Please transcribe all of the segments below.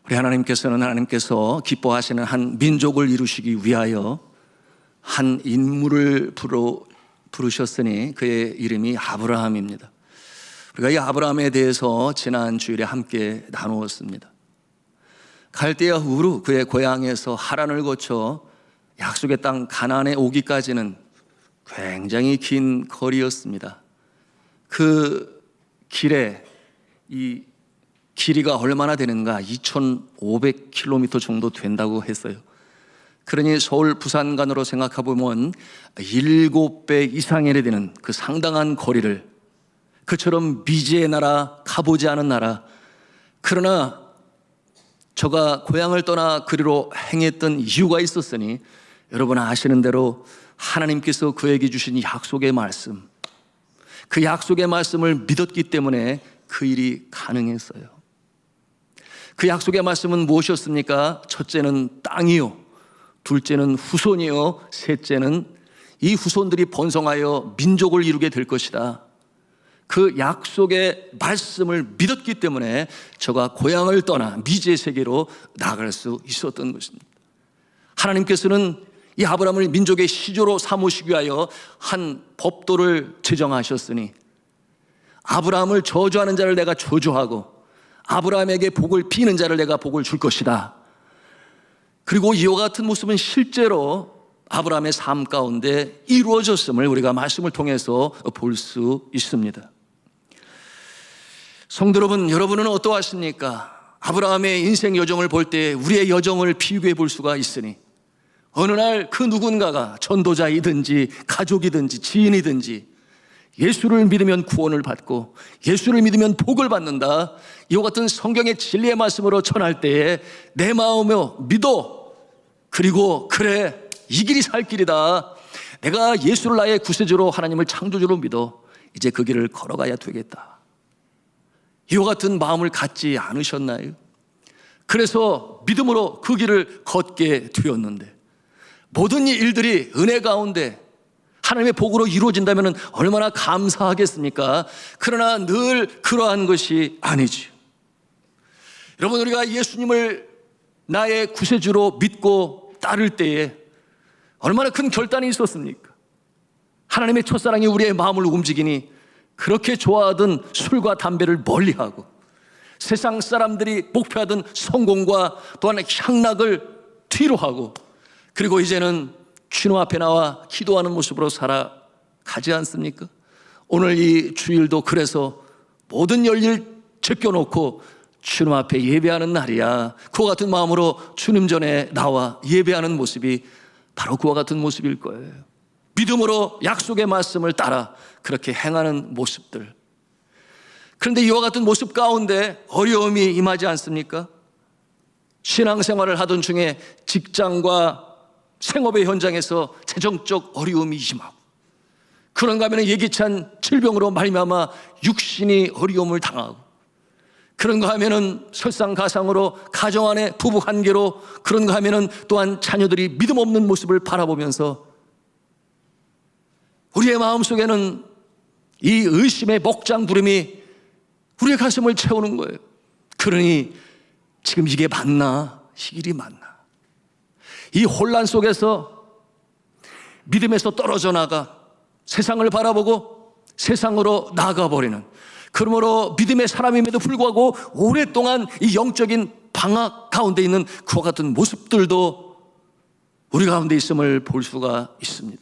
우리 하나님께서 기뻐하시는 한 민족을 이루시기 위하여 한 인물을 부르셨으니 그의 이름이 아브라함입니다. 우리가 이 아브라함에 대해서 지난 주일에 함께 나누었습니다. 갈대아 우르 그의 고향에서 하란을 거쳐 약속의 땅 가나안에 오기까지는 굉장히 긴 거리였습니다. 그 길에 이 길이가 얼마나 되는가? 2,500km 정도 된다고 했어요. 그러니 서울 부산 간으로 생각해보면 7배 이상이 되는 그 상당한 거리를, 그처럼 미지의 나라, 가보지 않은 나라, 그러나 저가 고향을 떠나 그리로 행했던 이유가 있었으니 여러분 아시는 대로 하나님께서 그에게 주신 약속의 말씀, 그 약속의 말씀을 믿었기 때문에 그 일이 가능했어요. 그 약속의 말씀은 무엇이었습니까? 첫째는 땅이요, 둘째는 후손이요, 셋째는 이 후손들이 번성하여 민족을 이루게 될 것이다. 그 약속의 말씀을 믿었기 때문에 저가 고향을 떠나 미지의 세계로 나갈 수 있었던 것입니다. 하나님께서는 이 아브라함을 민족의 시조로 삼으시기 위하여 한 법도를 제정하셨으니 아브라함을 저주하는 자를 내가 저주하고 아브라함에게 복을 비는 자를 내가 복을 줄 것이다. 그리고 이와 같은 모습은 실제로 아브라함의 삶 가운데 이루어졌음을 우리가 말씀을 통해서 볼 수 있습니다. 성도 여러분, 여러분은 어떠하십니까? 아브라함의 인생 여정을 볼 때 우리의 여정을 비교해 볼 수가 있으니 어느 날 그 누군가가 전도자이든지 가족이든지 지인이든지 예수를 믿으면 구원을 받고 예수를 믿으면 복을 받는다, 이와 같은 성경의 진리의 말씀으로 전할 때에 내 마음에 믿어, 그리고 그래 이 길이 살 길이다, 내가 예수를 나의 구세주로 하나님을 창조주로 믿어 이제 그 길을 걸어가야 되겠다, 이와 같은 마음을 갖지 않으셨나요? 그래서 믿음으로 그 길을 걷게 되었는데 모든 일들이 은혜 가운데 하나님의 복으로 이루어진다면 얼마나 감사하겠습니까? 그러나 늘 그러한 것이 아니지요. 여러분, 우리가 예수님을 나의 구세주로 믿고 따를 때에 얼마나 큰 결단이 있었습니까? 하나님의 첫사랑이 우리의 마음을 움직이니 그렇게 좋아하던 술과 담배를 멀리하고 세상 사람들이 목표하던 성공과 또한 향락을 뒤로하고, 그리고 이제는 주님 앞에 나와 기도하는 모습으로 살아가지 않습니까? 오늘 이 주일도 그래서 모든 열일 제껴놓고 주님 앞에 예배하는 날이야. 그와 같은 마음으로 주님 전에 나와 예배하는 모습이 바로 그와 같은 모습일 거예요. 믿음으로 약속의 말씀을 따라 그렇게 행하는 모습들. 그런데 이와 같은 모습 가운데 어려움이 임하지 않습니까? 신앙생활을 하던 중에 직장과 생업의 현장에서 재정적 어려움이 임하고, 그런가 하면 예기치 않은 질병으로 말미암아 육신이 어려움을 당하고, 그런가 하면은 설상가상으로 가정 안에 부부 관계로, 그런가 하면은 또한 자녀들이 믿음 없는 모습을 바라보면서 우리의 마음속에는 이 의심의 먹장 부름이 우리의 가슴을 채우는 거예요. 그러니 지금 이게 맞나? 이 길이 맞나? 이 혼란 속에서 믿음에서 떨어져 나가 세상을 바라보고 세상으로 나가버리는, 그러므로 믿음의 사람임에도 불구하고 오랫동안 이 영적인 방학 가운데 있는 그와 같은 모습들도 우리 가운데 있음을 볼 수가 있습니다.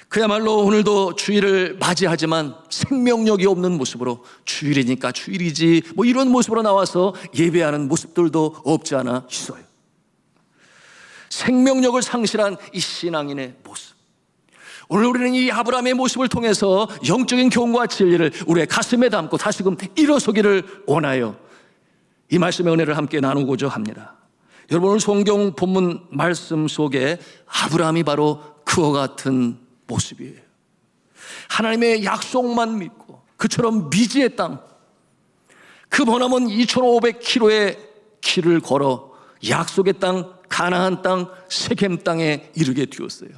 그야말로 오늘도 주일을 맞이하지만 생명력이 없는 모습으로 주일이니까 주일이지 뭐 이런 모습으로 나와서 예배하는 모습들도 없지 않아 있어요. 생명력을 상실한 이 신앙인의 모습, 오늘 우리는 이 아브라함의 모습을 통해서 영적인 교훈과 진리를 우리의 가슴에 담고 다시금 일어서기를 원하여 이 말씀의 은혜를 함께 나누고자 합니다. 여러분, 오늘 성경 본문 말씀 속에 아브라함이 바로 그와 같은 모습이에요. 하나님의 약속만 믿고 그처럼 미지의 땅, 그 머나먼 2,500km의 길을 걸어 약속의 땅, 가나안 땅, 세겜 땅에 이르게 되었어요.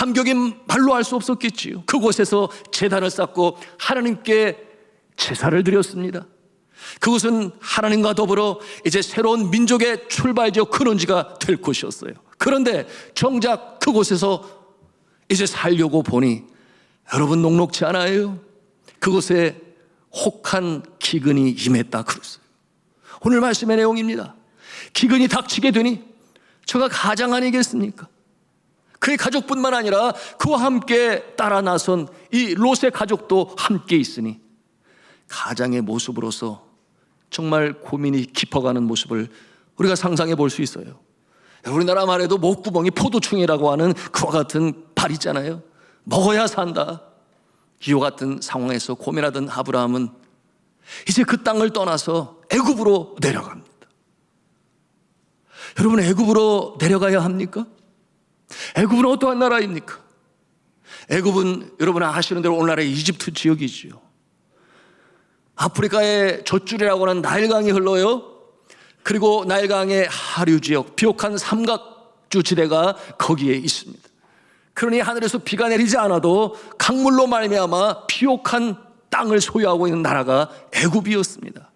감격이 말로 할 수 없었겠지요. 그곳에서 제단을 쌓고 하나님께 제사를 드렸습니다. 그곳은 하나님과 더불어 이제 새로운 민족의 출발지요 근원지가 될 곳이었어요. 그런데 정작 그곳에서 이제 살려고 보니 여러분 녹록지 않아요. 그곳에 혹한 기근이 임했다 그랬어요. 오늘 말씀의 내용입니다. 기근이 닥치게 되니 저가 가장 아니겠습니까? 그의 가족뿐만 아니라 그와 함께 따라 나선 이 롯의 가족도 함께 있으니 가장의 모습으로서 정말 고민이 깊어가는 모습을 우리가 상상해 볼 수 있어요. 우리나라 말에도 목구멍이 포도충이라고 하는 그와 같은 발 있잖아요. 먹어야 산다. 이와 같은 상황에서 고민하던 아브라함은 이제 그 땅을 떠나서 애굽으로 내려갑니다. 여러분, 애굽으로 내려가야 합니까? 애굽은 어떠한 나라입니까? 애굽은 여러분 아시는 대로 오늘날의 이집트 지역이지요. 아프리카의 젖줄이라고 하는 나일강이 흘러요. 그리고 나일강의 하류 지역, 비옥한 삼각주 지대가 거기에 있습니다. 그러니 하늘에서 비가 내리지 않아도 강물로 말미암아 비옥한 땅을 소유하고 있는 나라가 애굽이었습니다.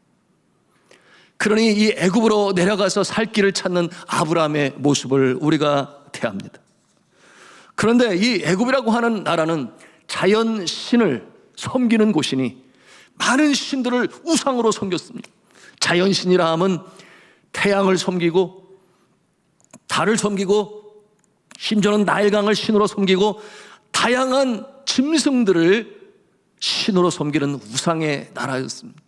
그러니 이 애굽으로 내려가서 살 길을 찾는 아브라함의 모습을 우리가 대합니다. 그런데 이 애굽이라고 하는 나라는 자연 신을 섬기는 곳이니 많은 신들을 우상으로 섬겼습니다. 자연 신이라 함은 태양을 섬기고 달을 섬기고 심지어는 나일강을 신으로 섬기고 다양한 짐승들을 신으로 섬기는 우상의 나라였습니다.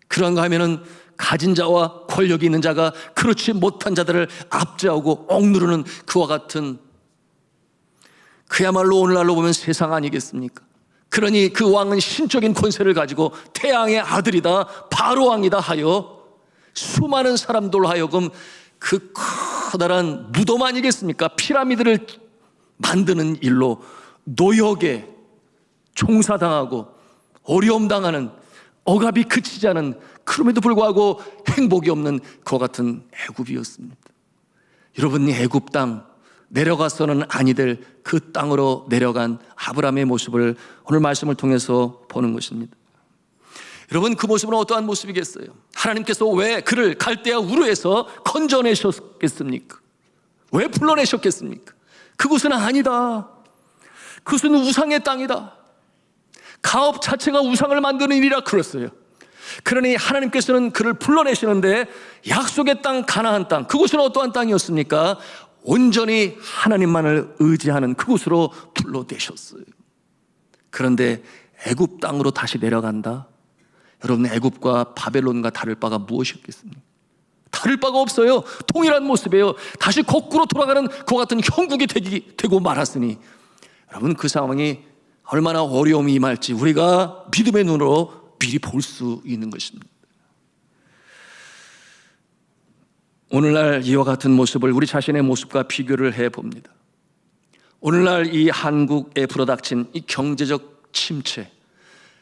그런가 하면은 가진 자와 권력이 있는 자가 그렇지 못한 자들을 압제하고 억누르는 그와 같은, 그야말로 오늘날로 보면 세상 아니겠습니까? 그러니 그 왕은 신적인 권세를 가지고 태양의 아들이다, 바로 왕이다 하여 수많은 사람들로 하여금 그 커다란 무덤 아니겠습니까? 피라미드를 만드는 일로 노역에 종사당하고 어려움 당하는, 억압이 그치지 않은, 그럼에도 불구하고 행복이 없는 그와 같은 애굽이었습니다. 여러분, 이 애굽 땅, 내려가서는 아니 될 그 땅으로 내려간 아브라함의 모습을 오늘 말씀을 통해서 보는 것입니다. 여러분, 그 모습은 어떠한 모습이겠어요? 하나님께서 왜 그를 갈대아 우르에서 건져내셨겠습니까? 왜 불러내셨겠습니까? 그곳은 아니다. 그것은 우상의 땅이다. 가업 자체가 우상을 만드는 일이라 그랬어요. 그러니 하나님께서는 그를 불러내시는데 약속의 땅, 가나안 땅, 그곳은 어떠한 땅이었습니까? 온전히 하나님만을 의지하는 그곳으로 불러내셨어요. 그런데 애굽 땅으로 다시 내려간다? 여러분, 애굽과 바벨론과 다를 바가 무엇이었겠습니까? 다를 바가 없어요. 동일한 모습이에요. 다시 거꾸로 돌아가는 그와 같은 형국이 되고 말았으니 여러분, 그 상황이 얼마나 어려움이 임할지 우리가 믿음의 눈으로 미리 볼 수 있는 것입니다. 오늘날 이와 같은 모습을 우리 자신의 모습과 비교를 해봅니다. 오늘날 이 한국에 불어닥친 이 경제적 침체,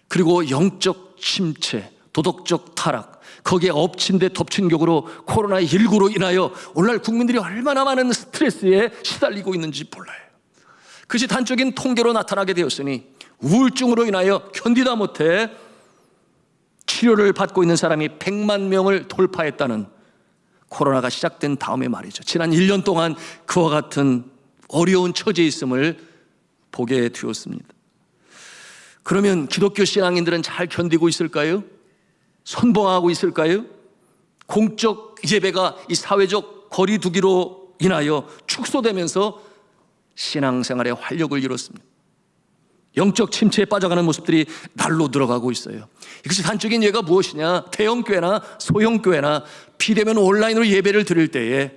그리고 영적 침체, 도덕적 타락, 거기에 엎친 데 덮친 격으로 코로나19로 인하여 오늘날 국민들이 얼마나 많은 스트레스에 시달리고 있는지 몰라요. 그것이 단적인 통계로 나타나게 되었으니 우울증으로 인하여 견디다 못해 치료를 받고 있는 사람이 100만 명을 돌파했다는, 코로나가 시작된 다음에 말이죠. 지난 1년 동안 그와 같은 어려운 처지에 있음을 보게 되었습니다. 그러면 기독교 신앙인들은 잘 견디고 있을까요? 선봉하고 있을까요? 공적 예배가 이 사회적 거리 두기로 인하여 축소되면서 신앙생활에 활력을 잃었습니다. 영적 침체에 빠져가는 모습들이 날로 들어가고 있어요. 이것이 단적인 예가 무엇이냐? 대형교회나 소형교회나 비대면 온라인으로 예배를 드릴 때에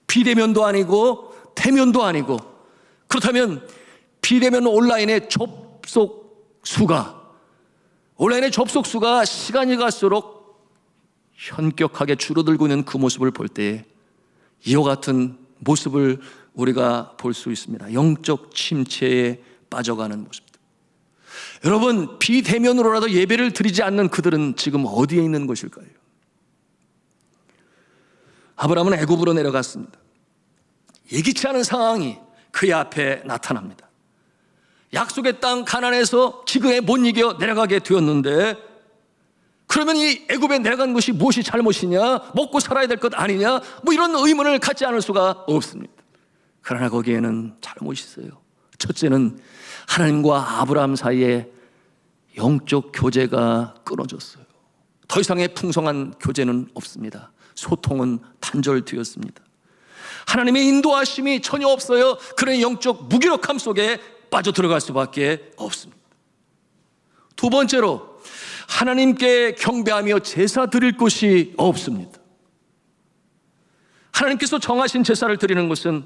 비대면도 아니고 대면도 아니고, 그렇다면 비대면 온라인의 접속 수가 시간이 갈수록 현격하게 줄어들고 있는 그 모습을 볼 때에 이와 같은 모습을 우리가 볼 수 있습니다. 영적 침체에 빠져가는 모습. 여러분, 비대면으로라도 예배를 드리지 않는 그들은 지금 어디에 있는 것일까요? 아브라함은 애굽으로 내려갔습니다. 예기치 않은 상황이 그의 앞에 나타납니다. 약속의 땅 가나안에서 기근에 못 이겨 내려가게 되었는데, 그러면 이 애굽에 내려간 것이 무엇이 잘못이냐, 먹고 살아야 될 것 아니냐, 뭐 이런 의문을 갖지 않을 수가 없습니다. 그러나 거기에는 잘못이 있어요. 첫째는 하나님과 아브라함 사이에 영적 교제가 끊어졌어요. 더 이상의 풍성한 교제는 없습니다. 소통은 단절되었습니다. 하나님의 인도하심이 전혀 없어요. 그런 영적 무기력함 속에 빠져들어갈 수밖에 없습니다. 두 번째로, 하나님께 경배하며 제사 드릴 곳이 없습니다. 하나님께서 정하신 제사를 드리는 것은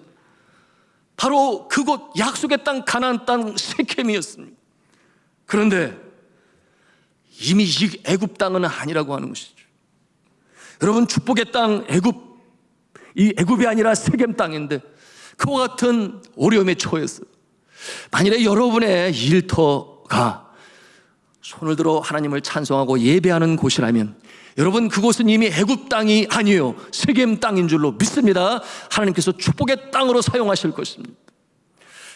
바로 그곳 약속의 땅 가나안 땅 세켐이었습니다. 그런데 이미 이 애굽 땅은 아니라고 하는 것이죠. 여러분, 축복의 땅 이 애굽이 아니라 세겜 땅인데 그와 같은 어려움에 처했어요. 만일에 여러분의 일터가 손을 들어 하나님을 찬송하고 예배하는 곳이라면, 여러분, 그곳은 이미 애굽 땅이 아니에요. 세겜 땅인 줄로 믿습니다. 하나님께서 축복의 땅으로 사용하실 것입니다.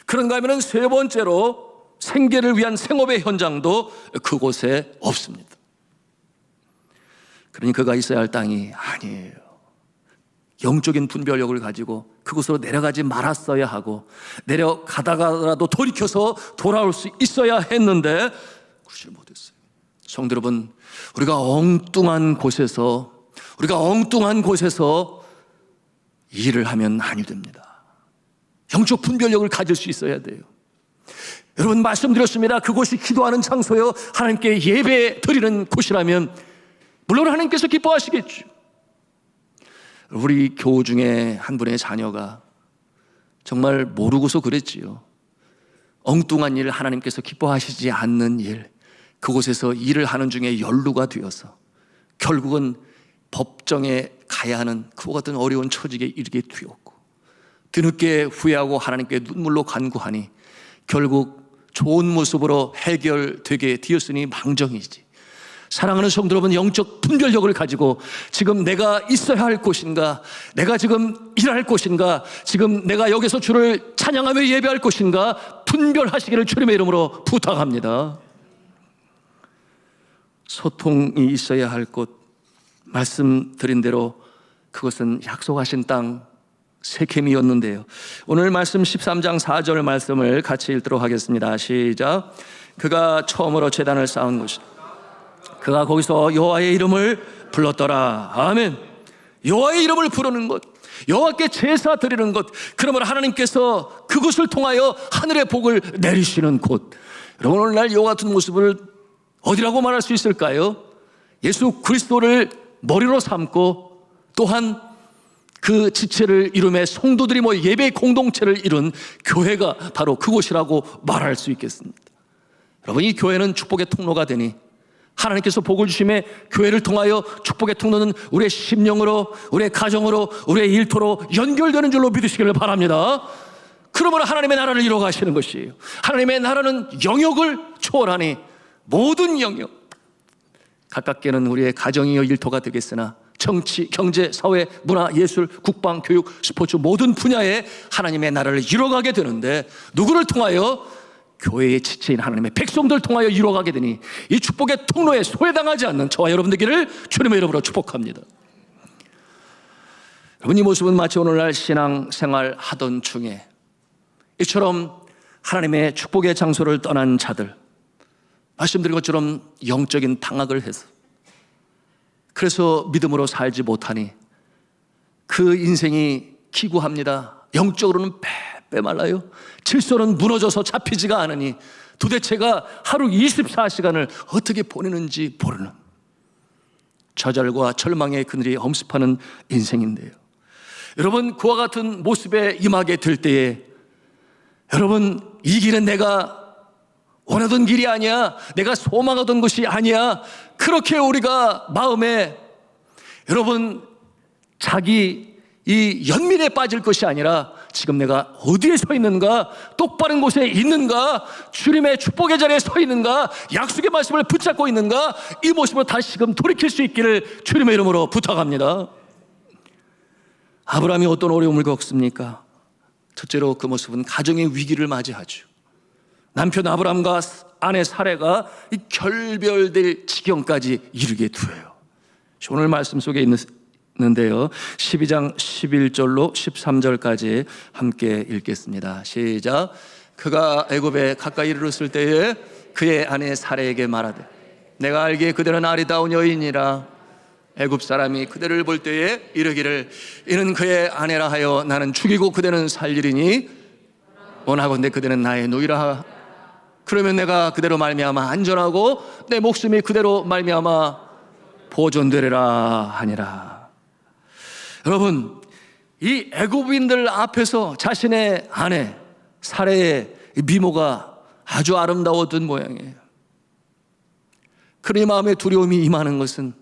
그런가 하면 세 번째로, 생계를 위한 생업의 현장도 그곳에 없습니다. 그러니 그가 있어야 할 땅이 아니에요. 영적인 분별력을 가지고 그곳으로 내려가지 말았어야 하고, 내려가다가라도 돌이켜서 돌아올 수 있어야 했는데 그러지 못했어요. 성도 여러분, 우리가 엉뚱한 곳에서 일을 하면 아니 됩니다. 영적 분별력을 가질 수 있어야 돼요. 여러분, 말씀드렸습니다. 그곳이 기도하는 장소요, 하나님께 예배 드리는 곳이라면 물론 하나님께서 기뻐하시겠죠. 우리 교우 중에 한 분의 자녀가 정말 모르고서 그랬지요. 엉뚱한 일, 하나님께서 기뻐하시지 않는 일, 그곳에서 일을 하는 중에 연루가 되어서 결국은 법정에 가야 하는 그와 같은 어려운 처지에 이르게 되었고, 뒤늦게 후회하고 하나님께 눈물로 간구하니 결국 좋은 모습으로 해결되게 되었으니 망정이지. 사랑하는 성도 여러분, 영적 분별력을 가지고 지금 내가 있어야 할 곳인가, 내가 지금 일할 곳인가, 지금 내가 여기서 주를 찬양하며 예배할 곳인가 분별하시기를 주님의 이름으로 부탁합니다. 소통이 있어야 할 곳, 말씀드린 대로 그것은 약속하신 땅 세켐이었는데요. 오늘 말씀 13장 4절 말씀을 같이 읽도록 하겠습니다. 시작. 그가 처음으로 제단을 쌓은 곳이다. 그가 거기서 여호와의 이름을 불렀더라. 아멘. 여호와의 이름을 부르는 것, 여호와께 제사 드리는 것, 그러면 하나님께서 그것을 통하여 하늘의 복을 내리시는 곳. 여러분, 오늘날 이와 같은 모습을 어디라고 말할 수 있을까요? 예수 그리스도를 머리로 삼고 또한 그 지체를 이루며 성도들이 모여 예배 공동체를 이룬 교회가 바로 그곳이라고 말할 수 있겠습니다. 여러분, 이 교회는 축복의 통로가 되니 하나님께서 복을 주심에 교회를 통하여 축복의 통로는 우리의 심령으로, 우리의 가정으로, 우리의 일터로 연결되는 줄로 믿으시기를 바랍니다. 그러면 하나님의 나라를 이루어가시는 것이에요. 하나님의 나라는 영역을 초월하니 모든 영역, 가깝게는 우리의 가정이요 일터가 되겠으나 정치, 경제, 사회, 문화, 예술, 국방, 교육, 스포츠 모든 분야에 하나님의 나라를 이루어가게 되는데, 누구를 통하여? 교회의 지체인 하나님의 백성들 통하여 이루어가게 되니 이 축복의 통로에 소외당하지 않는 저와 여러분 되기를 주님의 이름으로 축복합니다. 여러분, 이 모습은 마치 오늘날 신앙생활 하던 중에 이처럼 하나님의 축복의 장소를 떠난 자들, 말씀드린 것처럼 영적인 당학을 해서 그래서 믿음으로 살지 못하니 그 인생이 기구합니다. 영적으로는 빼말라요. 질서는 무너져서 잡히지가 않으니 도대체가 하루 24시간을 어떻게 보내는지 모르는 좌절과 절망의 그늘이 엄습하는 인생인데요. 여러분, 그와 같은 모습에 임하게 될 때에 여러분, 이 길은 내가 원하던 길이 아니야, 내가 소망하던 것이 아니야, 그렇게 우리가 마음에 여러분 자기 이 연민에 빠질 것이 아니라 지금 내가 어디에 서 있는가, 똑바른 곳에 있는가, 주님의 축복의 자리에 서 있는가, 약속의 말씀을 붙잡고 있는가, 이 모습으로 다시금 돌이킬 수 있기를 주님의 이름으로 부탁합니다. 아브라함이 어떤 어려움을 겪습니까? 첫째로 그 모습은 가정의 위기를 맞이하죠. 남편 아브람과 아내 사레가 이 결별될 지경까지 이르게 되어요. 오늘 말씀 속에 있는데요, 12장 11절로 13절까지 함께 읽겠습니다. 시작. 그가 애굽에 가까이 이르렀을 때에 그의 아내 사레에게 말하되 내가 알기에 그대는 아리따운 여인이라 애굽 사람이 그대를 볼 때에 이르기를 이는 그의 아내라 하여 나는 죽이고 그대는 살리리니 원하건대 그대는 나의 누이라. 그러면 내가 그대로 말미암아 안전하고 내 목숨이 그대로 말미암아 보존되리라 하니라. 여러분, 이 애굽인들 앞에서 자신의 아내 사레의 미모가 아주 아름다웠던 모양이에요. 그러니 마음에 두려움이 임하는 것은,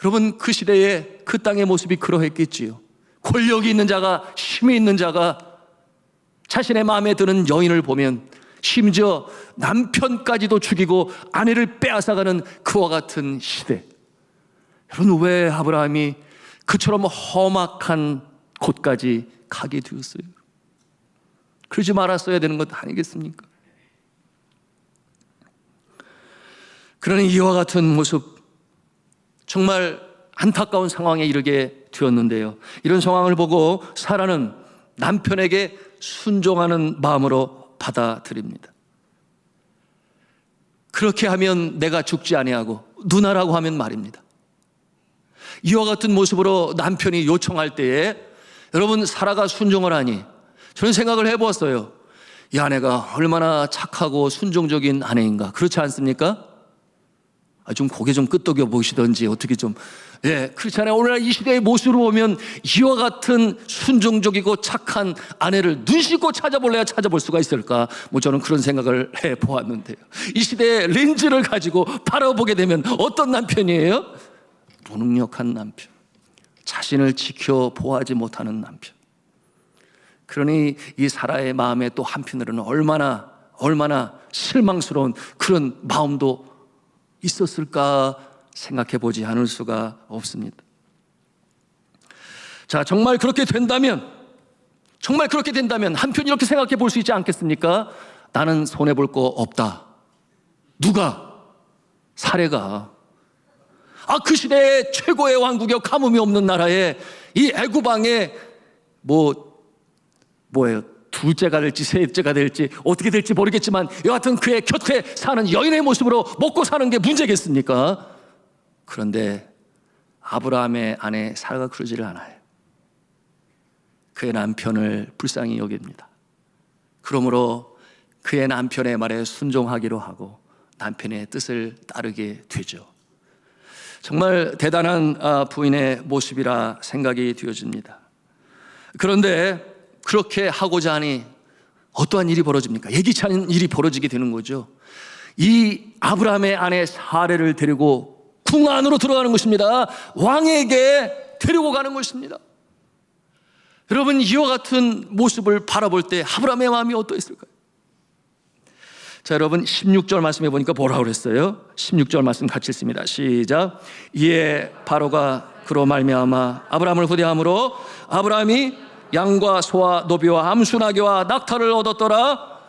여러분, 그 시대에 그 땅의 모습이 그러했겠지요. 권력이 있는 자가, 힘이 있는 자가 자신의 마음에 드는 여인을 보면 심지어 남편까지도 죽이고 아내를 빼앗아가는 그와 같은 시대. 여러분, 왜 아브라함이 그처럼 험악한 곳까지 가게 되었어요? 그러지 말았어야 되는 것 아니겠습니까? 그러니 이와 같은 모습, 정말 안타까운 상황에 이르게 되었는데요, 이런 상황을 보고 사라는 남편에게 순종하는 마음으로 받아들입니다. 그렇게 하면 내가 죽지 아니하고 누나라고 하면 말입니다. 이와 같은 모습으로 남편이 요청할 때에 여러분, 사라가 순종을 하니 저는 생각을 해보았어요. 이 아내가 얼마나 착하고 순종적인 아내인가. 그렇지 않습니까? 좀 고개 좀 끄덕여 보시던지 어떻게 좀, 그렇지 않아요? 오늘날 이 시대의 모습으로 보면 이와 같은 순종적이고 착한 아내를 눈 씻고 찾아볼래야 찾아볼 수가 있을까? 저는 그런 생각을 해보았는데요, 이 시대의 렌즈를 가지고 바라보게 되면 어떤 남편이에요? 무능력한 남편, 자신을 지켜 보호하지 못하는 남편. 그러니 이 사라의 마음에 또 한편으로는 얼마나 실망스러운 그런 마음도 있었을까 생각해 보지 않을 수가 없습니다. 자, 정말 그렇게 된다면 한편 이렇게 생각해 볼 수 있지 않겠습니까? 나는 손해볼 거 없다. 누가? 사레가. 그 시대의 최고의 왕국이요, 가뭄이 없는 나라에 이 애굽 왕에 뭐예요? 둘째가 될지 셋째가 될지 어떻게 될지 모르겠지만 여하튼 그의 곁에 사는 여인의 모습으로 먹고 사는 게 문제겠습니까? 그런데 아브라함의 아내 사라가 그러지를 않아요. 그의 남편을 불쌍히 여깁니다. 그러므로 그의 남편의 말에 순종하기로 하고 남편의 뜻을 따르게 되죠. 정말 대단한 부인의 모습이라 생각이 되어집니다. 그런데 그렇게 하고자 하니 어떠한 일이 벌어집니까? 예기치 않은 일이 벌어지게 되는 거죠. 이 아브라함의 아내 사레를 데리고 궁 안으로 들어가는 것입니다. 왕에게 데리고 가는 것입니다. 여러분, 이와 같은 모습을 바라볼 때 아브라함의 마음이 어떠했을까요? 자, 여러분 16절 말씀해 보니까 뭐라고 그랬어요? 16절 말씀 같이 읽습니다. 시작. 이에 바로가 그로 말미암아 아브라함을 후대함으로 아브라함이 양과 소와 노비와 암수나귀와 낙타를 얻었더라.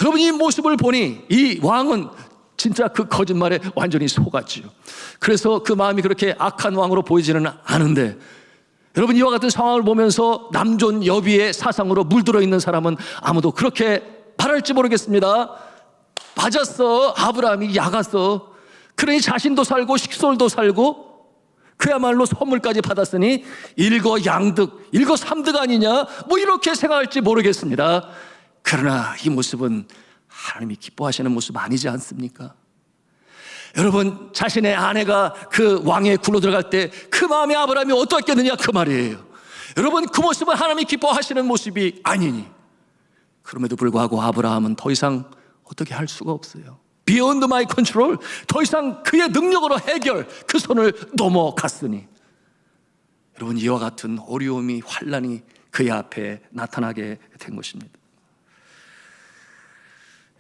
여러분, 이 모습을 보니 이 왕은 진짜 그 거짓말에 완전히 속았지요. 그래서 그 마음이 그렇게 악한 왕으로 보이지는 않은데, 여러분, 이와 같은 상황을 보면서 남존 여비의 사상으로 물들어 있는 사람은 아무도 그렇게 말할지 모르겠습니다. 맞았어. 아브라함이 야갔어. 그러니 자신도 살고 식솔도 살고 그야말로 선물까지 받았으니 일거양득, 일거삼득 아니냐, 이렇게 생각할지 모르겠습니다. 그러나 이 모습은 하나님이 기뻐하시는 모습 아니지 않습니까? 여러분, 자신의 아내가 그 왕의 굴로 들어갈 때 그 마음에 아브라함이 어떠했겠느냐, 그 말이에요. 여러분, 그 모습은 하나님이 기뻐하시는 모습이 아니니, 그럼에도 불구하고 아브라함은 더 이상 어떻게 할 수가 없어요. Beyond my control, 더 이상 그의 능력으로 해결, 그 손을 넘어갔으니, 여러분, 이와 같은 어려움이, 환난이 그의 앞에 나타나게 된 것입니다.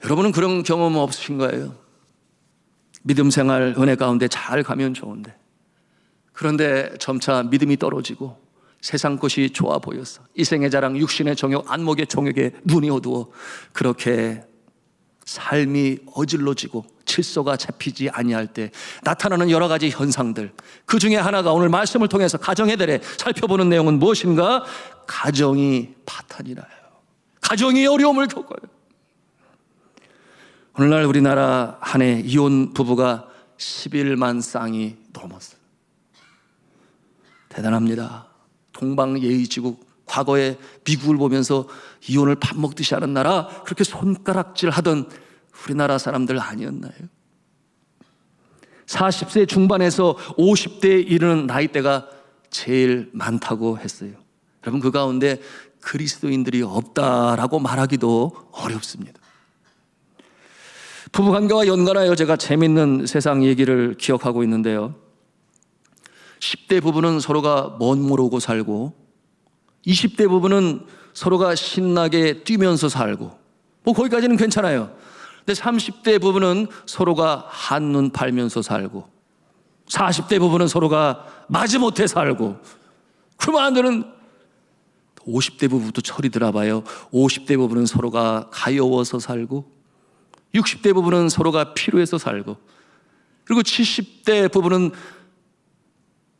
여러분은 그런 경험 없으신 거예요? 믿음 생활 은혜 가운데 잘 가면 좋은데, 그런데 점차 믿음이 떨어지고 세상 것이 좋아 보여서 이생의 자랑, 육신의 정욕, 안목의 정욕에 눈이 어두워 그렇게 삶이 어질러지고 질서가 잡히지 아니할 때 나타나는 여러 가지 현상들, 그 중에 하나가 오늘 말씀을 통해서 가정에 대해 살펴보는 내용은 무엇인가? 가정이 파탄이 나요. 가정이 어려움을 겪어요. 오늘날 우리나라 한 해 이혼 부부가 11만 쌍이 넘었어요. 대단합니다. 동방예의지국, 과거에 미국을 보면서 이혼을 밥 먹듯이 하는 나라, 그렇게 손가락질 하던 우리나라 사람들 아니었나요? 40세 중반에서 50대에 이르는 나이대가 제일 많다고 했어요. 여러분, 그 가운데 그리스도인들이 없다라고 말하기도 어렵습니다. 부부관계와 연관하여 제가 재밌는 세상 얘기를 기억하고 있는데요, 10대 부부는 서로가 먼 모르고 살고 20대 부부는 서로가 신나게 뛰면서 살고, 뭐 거기까지는 괜찮아요. 근데 30대 부부는 서로가 한눈 팔면서 살고 40대 부부는 서로가 마지못해 살고, 그러면 안 되는 50대 부부도 철이 들어봐요. 50대 부부는 서로가 가여워서 살고 60대 부부는 서로가 필요해서 살고, 그리고 70대 부부는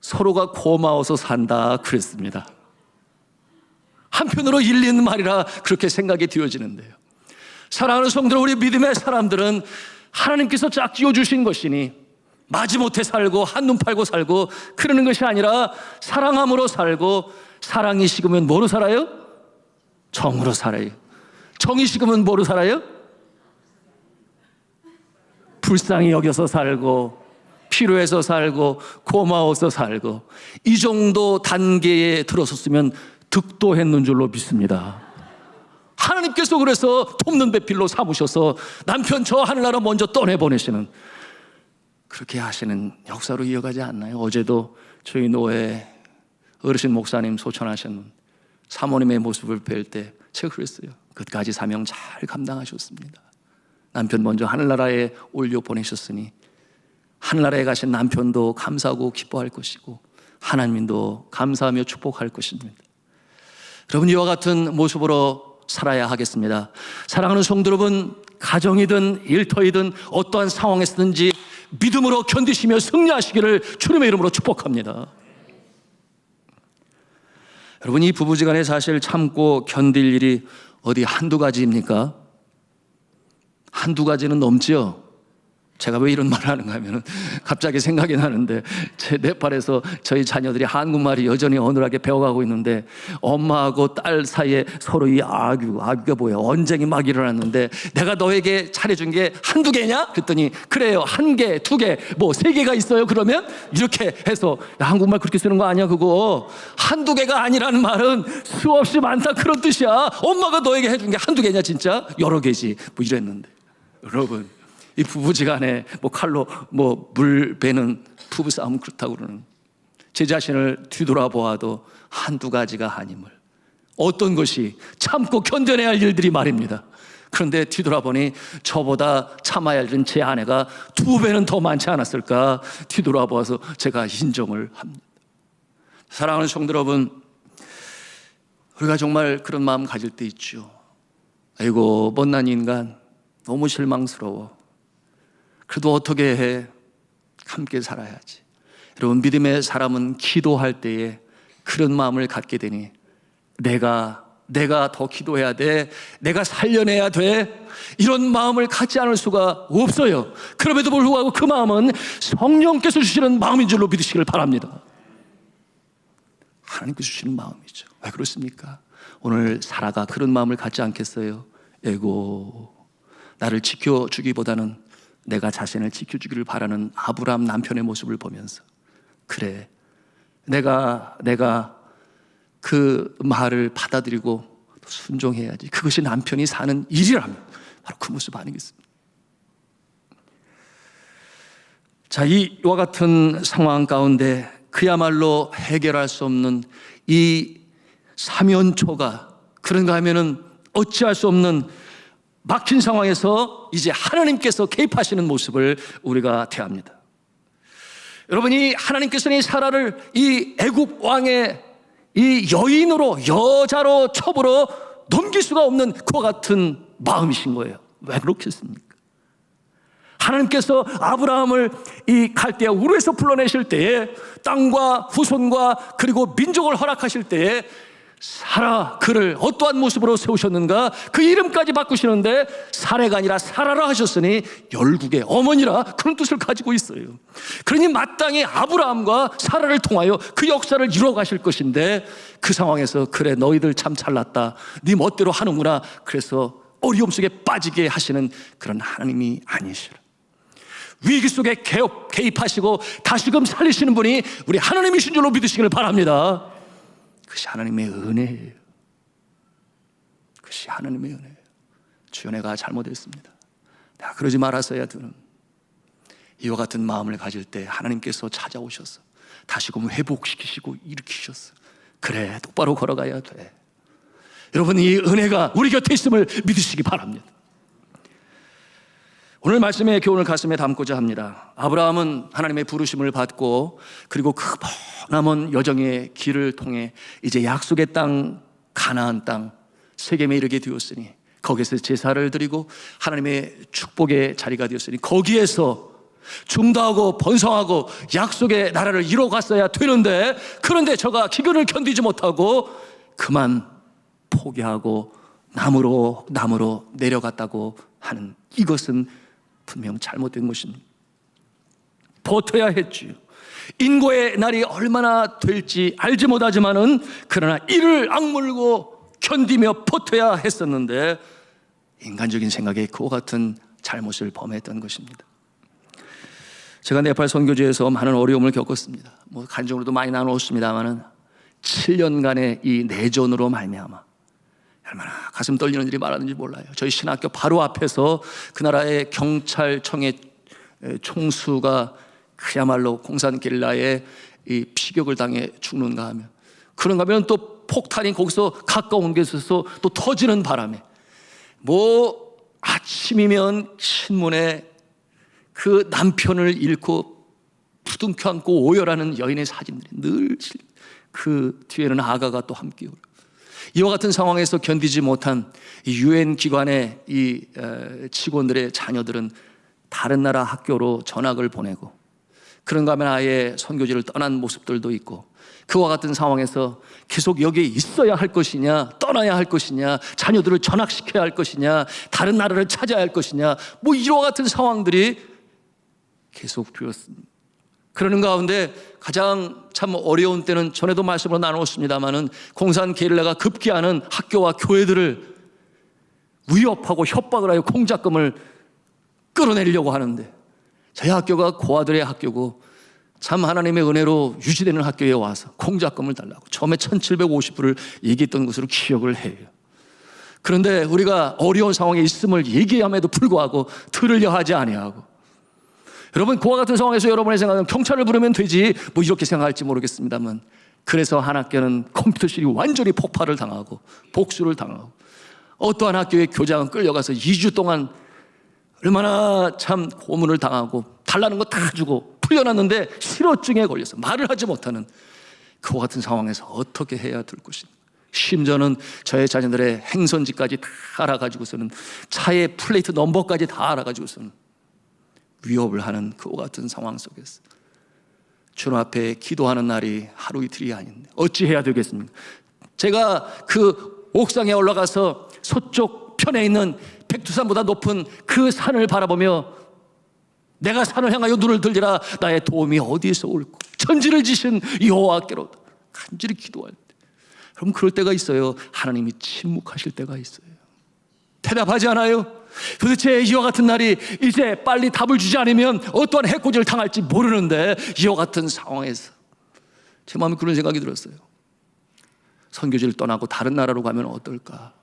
서로가 고마워서 산다 그랬습니다. 한편으로 일리 있는 말이라 그렇게 생각이 되어지는데요, 사랑하는 성도들, 우리 믿음의 사람들은 하나님께서 짝 지어주신 것이니 마지못해 살고 한눈 팔고 살고 그러는 것이 아니라 사랑함으로 살고, 사랑이 식으면 뭐로 살아요? 정으로 살아요. 정이 식으면 뭐로 살아요? 불쌍히 여겨서 살고 필요해서 살고 고마워서 살고, 이 정도 단계에 들어섰으면 득도했는 줄로 믿습니다. 하나님께서 그래서 돕는 배필로 삼으셔서 남편 저 하늘나라 먼저 떠내보내시는, 그렇게 하시는 역사로 이어가지 않나요? 어제도 저희 노회 어르신 목사님 소천하셨는 사모님의 모습을 뵐 때 제가 그랬어요. 끝까지 사명 잘 감당하셨습니다. 남편 먼저 하늘나라에 올려 보내셨으니 하늘나라에 가신 남편도 감사하고 기뻐할 것이고 하나님도 감사하며 축복할 것입니다. 여러분, 이와 같은 모습으로 살아야 하겠습니다. 사랑하는 성도 여러분, 가정이든 일터이든 어떠한 상황에서든지 믿음으로 견디시며 승리하시기를 주님의 이름으로 축복합니다. 여러분, 이 부부지간에 사실 참고 견딜 일이 어디 한두 가지입니까? 한두 가지는 넘지요. 제가 왜 이런 말을 하는가 하면 갑자기 생각이 나는데, 제 네팔에서 저희 자녀들이 한국말이 여전히 어눌하게 배워가고 있는데, 엄마하고 딸 사이에 서로 이 아규가 뭐예요? 언쟁이 막 일어났는데, 내가 너에게 차려준 게 한두 개냐? 그랬더니 그래요, 한 개, 두 개, 뭐 세 개가 있어요. 그러면 이렇게 해서, 야, 한국말 그렇게 쓰는 거 아니야 그거? 한두 개가 아니라는 말은 수없이 많다 그런 뜻이야. 엄마가 너에게 해준 게 한두 개냐? 진짜 여러 개지. 뭐 이랬는데, 여러분, 이 부부지간에 뭐 칼로 뭐 물 베는 부부싸움은 그렇다고 그러는, 제 자신을 뒤돌아보아도 한두 가지가 아님을, 어떤 것이 참고 견뎌내야 할 일들이 말입니다. 그런데 뒤돌아보니 저보다 참아야 할 제 아내가 2배는 더 많지 않았을까 뒤돌아보아서 제가 인정을 합니다. 사랑하는 성도 여러분, 우리가 정말 그런 마음 가질 때 있죠. 아이고 못난 인간, 너무 실망스러워. 그래도 어떻게 해? 함께 살아야지. 여러분, 믿음의 사람은 기도할 때에 그런 마음을 갖게 되니 내가 더 기도해야 돼, 내가 살려내야 돼, 이런 마음을 갖지 않을 수가 없어요. 그럼에도 불구하고 그 마음은 성령께서 주시는 마음인 줄로 믿으시길 바랍니다. 하나님께서 주시는 마음이죠. 왜 그렇습니까? 오늘 사라가 그런 마음을 갖지 않겠어요? 에고, 나를 지켜주기보다는 내가 자신을 지켜주기를 바라는 아브라함 남편의 모습을 보면서, 그래, 내가 그 말을 받아들이고 순종해야지. 그것이 남편이 사는 일이라면 바로 그 모습 아니겠습니까? 자, 이와 같은 상황 가운데 그야말로 해결할 수 없는 이 사면초가, 그런가 하면은 어찌할 수 없는 막힌 상황에서 이제 하나님께서 개입하시는 모습을 우리가 대합니다. 여러분이 하나님께서는 이 사라를 이 애굽 왕의 이 여인으로, 여자로 첩으로 넘길 수가 없는 그와 같은 마음이신 거예요. 왜 그렇겠습니까? 하나님께서 아브라함을 이 갈대아 우르에서 불러내실 때에 땅과 후손과 그리고 민족을 허락하실 때에 사라, 그를 어떠한 모습으로 세우셨는가? 그 이름까지 바꾸시는데 사레가 아니라 사라라 하셨으니 열국의 어머니라, 그런 뜻을 가지고 있어요. 그러니 마땅히 아브라함과 사라를 통하여 그 역사를 이루어 가실 것인데, 그 상황에서 그래 너희들 참 잘났다, 네 멋대로 하는구나, 그래서 어려움 속에 빠지게 하시는 그런 하나님이 아니시라. 위기 속에 개입하시고 다시금 살리시는 분이 우리 하나님이신 줄로 믿으시기를 바랍니다. 그것이 하나님의 은혜예요. 그것이 하나님의 은혜예요. 주여, 내가 잘못했습니다. 내가 그러지 말았어야 되는. 이와 같은 마음을 가질 때 하나님께서 찾아오셔서 다시금 회복시키시고 일으키셨어. 그래, 똑바로 걸어가야 돼. 여러분, 이 은혜가 우리 곁에 있음을 믿으시기 바랍니다. 오늘 말씀의 교훈을 가슴에 담고자 합니다. 아브라함은 하나님의 부르심을 받고 그리고 그 머나먼 여정의 길을 통해 이제 약속의 땅, 가나안 땅 세겜에 이르게 되었으니, 거기에서 제사를 드리고 하나님의 축복의 자리가 되었으니 거기에서 중다하고 번성하고 약속의 나라를 이뤄갔어야 되는데, 그런데 저가 기근을 견디지 못하고 그만 포기하고 남으로 내려갔다고 하는, 이것은 분명 잘못된 것입니다. 버텨야 했지요. 인고의 날이 얼마나 될지 알지 못하지만은 그러나 이를 악물고 견디며 버텨야 했었는데, 인간적인 생각에 그와 같은 잘못을 범했던 것입니다. 제가 네팔 선교지에서 많은 어려움을 겪었습니다. 간증으로도 많이 나누었습니다만은 7년간의 이 내전으로 말미암아 얼마나 가슴 떨리는 일이 많았는지 몰라요. 저희 신학교 바로 앞에서 그 나라의 경찰청의 총수가 그야말로 공산 게릴라의 이 피격을 당해 죽는가 하면, 그런가 하면 또 폭탄이 거기서 가까운 곳에서 또 터지는 바람에, 아침이면 신문에 그 남편을 잃고 부둥켜 안고 오열하는 여인의 사진들이 늘, 그 뒤에는 아가가 또 함께 오고, 이와 같은 상황에서 견디지 못한 유엔 기관의 이 직원들의 자녀들은 다른 나라 학교로 전학을 보내고, 그런가 하면 아예 선교지를 떠난 모습들도 있고, 그와 같은 상황에서 계속 여기에 있어야 할 것이냐, 떠나야 할 것이냐, 자녀들을 전학시켜야 할 것이냐, 다른 나라를 찾아야 할 것이냐, 이와 같은 상황들이 계속 되었습니다. 그러는 가운데 가장 참 어려운 때는, 전에도 말씀으로 나누었습니다마는 공산 게릴라가 급기야는 학교와 교회들을 위협하고 협박을 하여 공작금을 끌어내려고 하는데, 저희 학교가 고아들의 학교고 참 하나님의 은혜로 유지되는 학교에 와서 공작금을 달라고 처음에 1,750불을 얘기했던 것으로 기억을 해요. 그런데 우리가 어려운 상황에 있음을 얘기함에도 불구하고 들으려 하지 아니하고, 여러분, 그와 같은 상황에서 여러분의 생각은 경찰을 부르면 되지 이렇게 생각할지 모르겠습니다만, 그래서 한 학교는 컴퓨터실이 완전히 폭발을 당하고 복수를 당하고, 어떠한 학교의 교장은 끌려가서 2주 동안 얼마나 참 고문을 당하고 달라는 거 다 주고 풀려났는데 실어증에 걸려서 말을 하지 못하는, 그와 같은 상황에서 어떻게 해야 될 것인가. 심지어는 저의 자녀들의 행선지까지 다 알아가지고서는, 차의 플레이트 넘버까지 다 알아가지고서는 위협을 하는 그와 같은 상황 속에서 주님 앞에 기도하는 날이 하루 이틀이 아닌데 어찌 해야 되겠습니까? 제가 그 옥상에 올라가서 서쪽 편에 있는 백두산보다 높은 그 산을 바라보며 내가 산을 향하여 눈을 들리라, 나의 도움이 어디에서 올까? 천지를 지신 여호와께로 간절히 기도할 때, 그럼 그럴 때가 있어요. 하나님이 침묵하실 때가 있어요. 대답하지 않아요. 도대체 이와 같은 날이 이제 빨리 답을 주지 않으면 어떠한 해코지를 당할지 모르는데, 이와 같은 상황에서 제 마음에 그런 생각이 들었어요. 선교지를 떠나고 다른 나라로 가면 어떨까?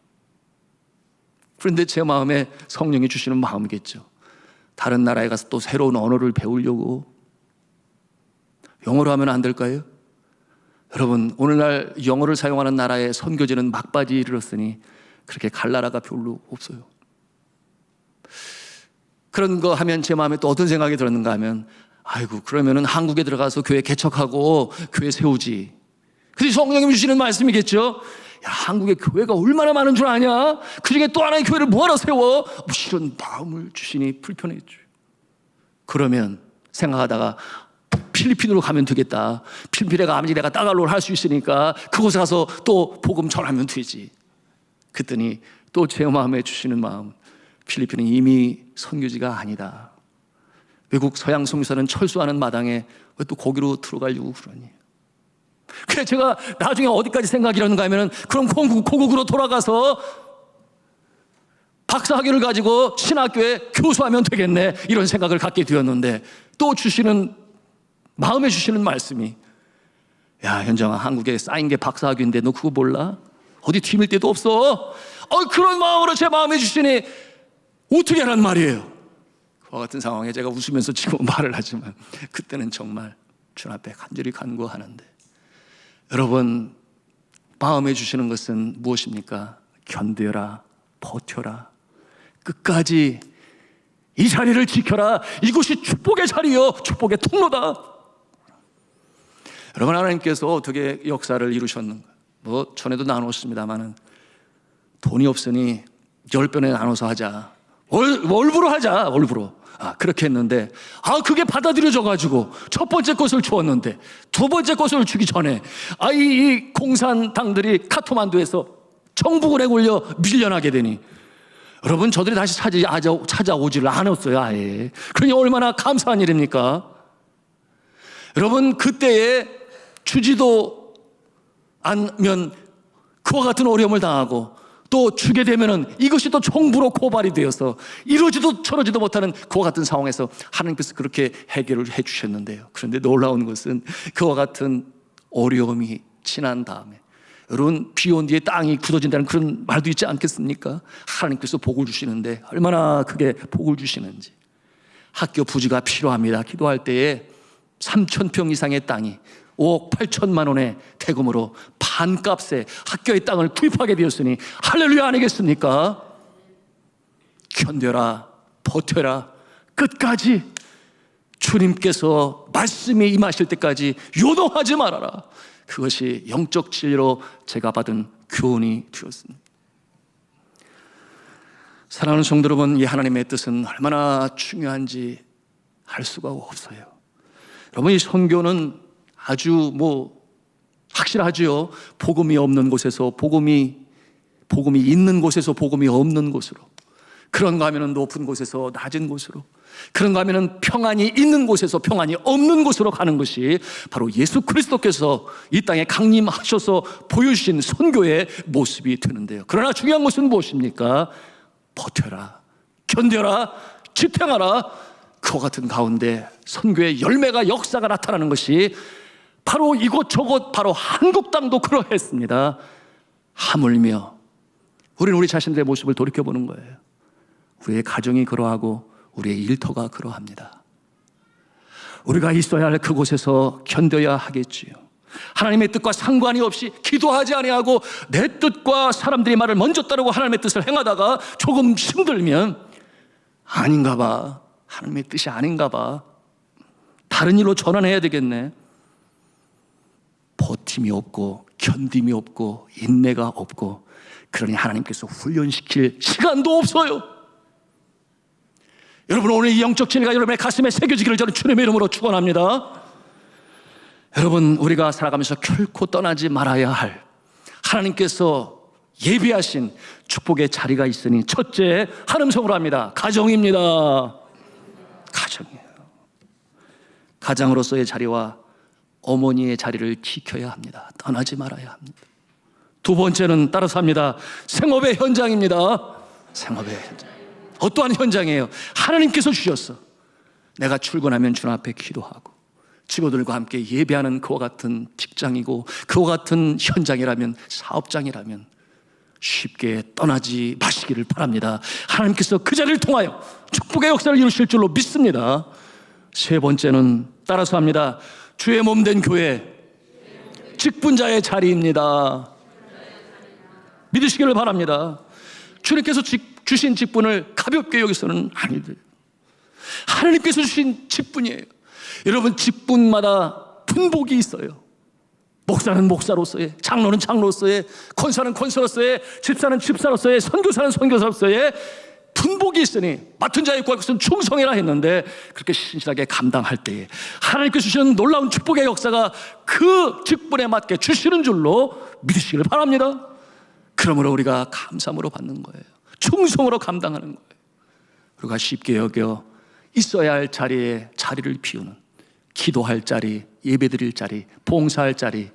그런데 제 마음에 성령이 주시는 마음이겠죠. 다른 나라에 가서 또 새로운 언어를 배우려고, 영어로 하면 안 될까요? 여러분, 오늘날 영어를 사용하는 나라의 선교지는 막바지에 이르렀으니 그렇게 갈 나라가 별로 없어요. 그런 거 하면 제 마음에 또 어떤 생각이 들었는가 하면, 아이고, 그러면은 한국에 들어가서 교회 개척하고 교회 세우지. 그게 성령님 주시는 말씀이겠죠. 야, 한국에 교회가 얼마나 많은 줄 아냐? 그중에 또 하나의 교회를 뭐하러 세워? 이런 마음을 주시니 불편했죠. 그러면 생각하다가 필리핀으로 가면 되겠다. 필리핀에 가면 내가 따갈로를 할 수 있으니까 그곳에 가서 또 복음 전하면 되지. 그랬더니 또 제 마음에 주시는 마음, 필리핀은 이미 선교지가 아니다. 외국 서양 선교사는 철수하는 마당에 왜 또 거기로 들어가려고 그러니? 그래 제가 나중에 어디까지 생각이라는가 하면은 그럼 고국으로 돌아가서 박사학위를 가지고 신학교에 교수하면 되겠네, 이런 생각을 갖게 되었는데, 또 주시는 마음에 주시는 말씀이, 야 현정아, 한국에 쌓인 게 박사학위인데 너 그거 몰라? 어디 튀밀 데도 없어. 그런 마음으로 제 마음에 주시니 어떻게 하란 말이에요. 그와 같은 상황에 제가 웃으면서 지금 말을 하지만 그때는 정말 주님 앞에 간절히 간구하는데, 여러분 마음에 주시는 것은 무엇입니까? 견뎌라, 버텨라, 끝까지 이 자리를 지켜라. 이곳이 축복의 자리요, 축복의 통로다. 여러분, 하나님께서 어떻게 역사를 이루셨는가? 뭐 전에도 나눴습니다마는 돈이 없으니 10배에 나눠서 하자, 월부로 하자, 월부로. 그렇게 했는데, 그게 받아들여져가지고 첫 번째 것을 주었는데 두 번째 것을 주기 전에 이 공산당들이 카트만두에서 정부군에 걸려 밀려나게 되니, 여러분 저들이 다시 찾아오지를 않았어요, 아예. 그러니 얼마나 감사한 일입니까? 여러분 그때에 주지도 않으면 그와 같은 어려움을 당하고, 또 주게 되면은 이것이 또 정부로 고발이 되어서 이러지도 저러지도 못하는 그와 같은 상황에서 하나님께서 그렇게 해결을 해 주셨는데요. 그런데 놀라운 것은 그와 같은 어려움이 지난 다음에, 여러분 비 온 뒤에 땅이 굳어진다는 그런 말도 있지 않겠습니까? 하나님께서 복을 주시는데 얼마나 크게 복을 주시는지. 학교 부지가 필요합니다. 기도할 때에 3,000평 이상의 땅이 5억 8천만 원의 대금으로 반값에 학교의 땅을 구입하게 되었으니 할렐루야 아니겠습니까? 견뎌라, 버텨라, 끝까지 주님께서 말씀이 임하실 때까지 요동하지 말아라. 그것이 영적 진리로 제가 받은 교훈이 되었습니다. 사랑하는 성도 여러분, 이 하나님의 뜻은 얼마나 중요한지 알 수가 없어요. 여러분, 이 선교는 아주 확실하지요. 복음이 없는 곳에서 복음이 있는 곳에서 복음이 없는 곳으로, 그런가 하면 높은 곳에서 낮은 곳으로, 그런가 하면 평안이 있는 곳에서 평안이 없는 곳으로 가는 것이 바로 예수 그리스도께서 이 땅에 강림하셔서 보여주신 선교의 모습이 되는데요. 그러나 중요한 것은 무엇입니까? 버텨라, 견뎌라, 지탱하라. 그와 같은 가운데 선교의 열매가, 역사가 나타나는 것이 바로 이곳저곳, 바로 한국 땅도 그러했습니다. 하물며 우리는 우리 자신들의 모습을 돌이켜보는 거예요. 우리의 가정이 그러하고 우리의 일터가 그러합니다. 우리가 있어야 할 그곳에서 견뎌야 하겠지요. 하나님의 뜻과 상관이 없이 기도하지 아니하고 내 뜻과 사람들이 말을 먼저 따르고 하나님의 뜻을 행하다가 조금 힘들면 아닌가 봐, 하나님의 뜻이 아닌가 봐, 다른 일로 전환해야 되겠네. 버팀이 없고 견딤이 없고 인내가 없고, 그러니 하나님께서 훈련시킬 시간도 없어요. 여러분, 오늘 이 영적 진리가 여러분의 가슴에 새겨지기를 저는 주님의 이름으로 축원합니다. 여러분, 우리가 살아가면서 결코 떠나지 말아야 할 하나님께서 예비하신 축복의 자리가 있으니, 첫째, 한음성으로 합니다. 가정입니다. 가정이에요. 가장으로서의 자리와 어머니의 자리를 지켜야 합니다. 떠나지 말아야 합니다. 두 번째는 따라서 합니다. 생업의 현장입니다. 생업의 현장. 어떠한 현장이에요? 하나님께서 주셨어. 내가 출근하면 주님 앞에 기도하고 친구들과 함께 예배하는 그와 같은 직장이고, 그와 같은 현장이라면, 사업장이라면 쉽게 떠나지 마시기를 바랍니다. 하나님께서 그 자리를 통하여 축복의 역사를 이루실 줄로 믿습니다. 세 번째는 따라서 합니다. 주의 몸된 교회, 직분자의 자리입니다. 믿으시기를 바랍니다. 주님께서 주신 직분을 가볍게 여기서는 아니 돼요. 하나님께서 주신 직분이에요. 여러분, 직분마다 분복이 있어요. 목사는 목사로서의, 장로는 장로로서의, 권사는 권사로서의, 집사는 집사로서의, 선교사는 선교사로서의 분복이 있으니 맡은 자의 구할 것은 충성해라 했는데, 그렇게 신실하게 감당할 때에 하나님께서 주시는 놀라운 축복의 역사가 그 직분에 맞게 주시는 줄로 믿으시기를 바랍니다. 그러므로 우리가 감사함으로 받는 거예요. 충성으로 감당하는 거예요. 우리가 쉽게 여겨 있어야 할 자리에 자리를 비우는, 기도할 자리, 예배드릴 자리, 봉사할 자리,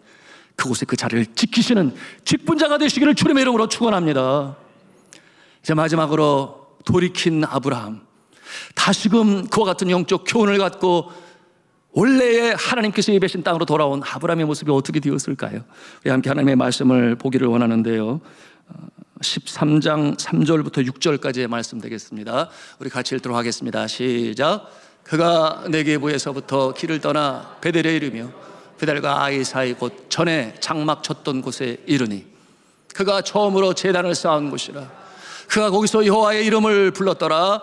그곳에 그 자리를 지키시는 직분자가 되시기를 주님의 이름으로 축원합니다. 이제 마지막으로 돌이킨 아브라함, 다시금 그와 같은 영적 교훈을 갖고 원래의 하나님께서 예배하신 땅으로 돌아온 아브라함의 모습이 어떻게 되었을까요? 우리 함께 하나님의 말씀을 보기를 원하는데요, 13장 3절부터 6절까지의 말씀 되겠습니다. 우리 같이 읽도록 하겠습니다. 시작. 그가 네게부에서부터 길을 떠나 베델에 이르며 베델과 아이 사이 곧 전에 장막 쳤던 곳에 이르니, 그가 처음으로 제단을 쌓은 곳이라. 그가 거기서 여호와의 이름을 불렀더라.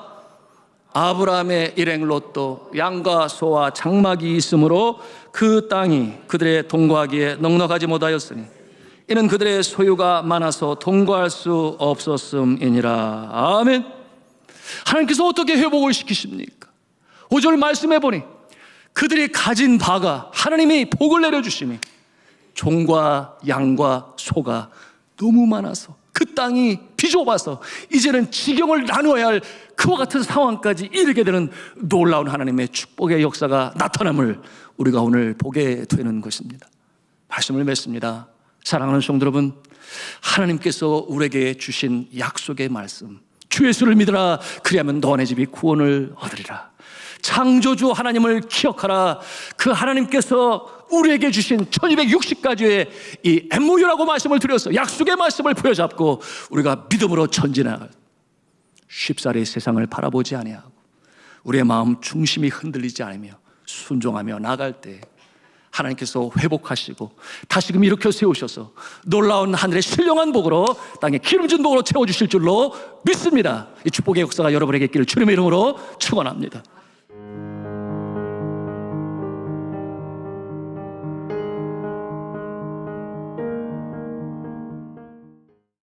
아브라함의 일행 롯도 양과 소와 장막이 있으므로 그 땅이 그들의 동거하기에 넉넉하지 못하였으니 이는 그들의 소유가 많아서 동거할 수 없었음이니라. 아멘. 하나님께서 어떻게 회복을 시키십니까? 5절 말씀해 보니 그들이 가진 바가 하나님이 복을 내려주시니 종과 양과 소가 너무 많아서 그 땅이 비좁아서 이제는 지경을 나누어야 할 그와 같은 상황까지 이르게 되는 놀라운 하나님의 축복의 역사가 나타남을 우리가 오늘 보게 되는 것입니다. 말씀을 맺습니다. 사랑하는 성도 여러분, 하나님께서 우리에게 주신 약속의 말씀, 주 예수를 믿으라 그리하면 너네 집이 구원을 얻으리라. 창조주 하나님을 기억하라. 그 하나님께서 우리에게 주신 1260가지의 이 MOU라고 말씀을 드려서 약속의 말씀을 부여잡고 우리가 믿음으로 전진할, 쉽사리 세상을 바라보지 아니하고 우리의 마음 중심이 흔들리지 않으며 순종하며 나갈 때 하나님께서 회복하시고 다시금 일으켜 세우셔서 놀라운 하늘의 신령한 복으로 땅에 기름진 복으로 채워주실 줄로 믿습니다. 이 축복의 역사가 여러분에게 있기를 주님의 이름으로 축원합니다.